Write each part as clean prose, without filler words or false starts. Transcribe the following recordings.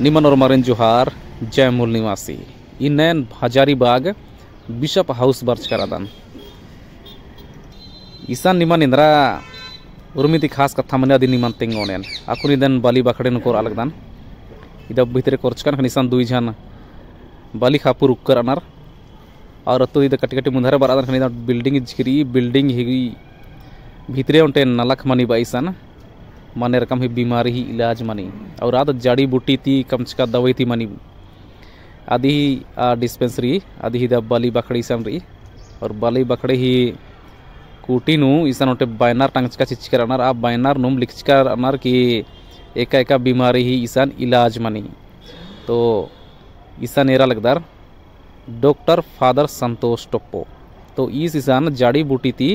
निमन और मरन जोहार जय मूल निवासी इन्नैन हजारीबाग बिशप हाउस बर्च करादान ईसान निमन इंद्रा उर्मिति खास कथा मन अदी निमन तेंगोनेन आकुनि देन बाली बाखड़े नकोर अलगदान इदा भितरे कोर्चकान खनिसान दुई जन बाली खापुर उक्कर अनार और अतो इदा कटी कटी मुंधारे बरादान खनिदा बिल्डिंग जिकरी बिल्डिंग ही भितरे उनटे नलख मनी बाईसान माने रकम ही बीमारी ही इलाज मनी और आद जड़ी बूटी ती कमचका दवाई ती मनी आदि डिस्पेंसरी आदि ही बाली बखड़ी सन रही और बाली बखड़े ही कूटी नु ईसान उनटे बैनर टांगचका चिचकर अनार आ बैनर नुम लिखचकर अनार की एका एका बीमारी ही ईसान इलाज मनी तो ईसान एरा लगदार डॉक्टर फादर संतोष टोप्पो तो इस ईसान जड़ी बूटी ती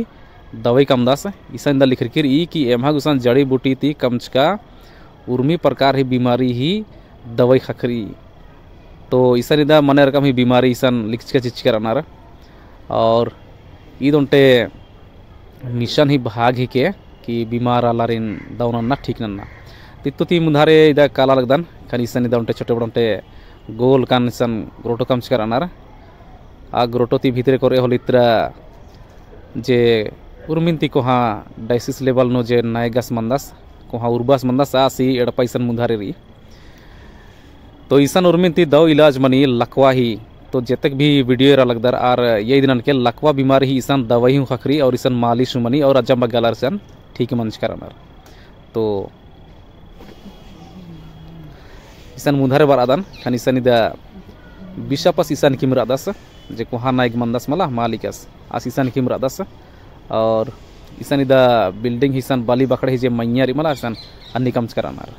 दवाई कमदास ईसान दा लिखरकिर ई कि एमहा गुसान जड़ी बूटी ती कमचका उर्मी प्रकार ही बीमारी ही दवाई खखरी तो ईसान इदा मने रकम ही बीमारी ईसान लिखचका चिचकर अनार और ईद उनटे निशान ही भाग ही के कि बीमार आलारिन दाउनन्ना ठीक नन्ना तित्तु ती मुंधारे इदा काला लगदान खान ईसान इदा उनटे छोटे बड़े गोल कान ईसान ग्रोटो कमचकर अनार आ ग्रोटो ती भीतरे करे होलित्रा जे उर्मिंती कोहा डायसिस लेवल नो जे नायगस मंदास कोहा उर्बास मंदास आसी एडपाइसन मुंधारे री तो ईसान उर्मिंती दव इलाज मनी लकवा ही तो जेतक भी वीडियो रा लगदार आर ये दिनन के लकवा बीमारी ही ईसान दवाई हूँ खखरी और ईसान मालिश मनी और अजम गलार सन ठीक मंच करनार तो ईसान मुंधारे बार आदान खान ईसान इदा बिशपस ईसान किमरादास जे कोहा नायक मंदास मला मालिकस आस ईसान किमरादास और ईसान इदा बिल्डिंग हिसान बाली बखड़े जे मैया री मला ईसान अन्नी कमच करानार।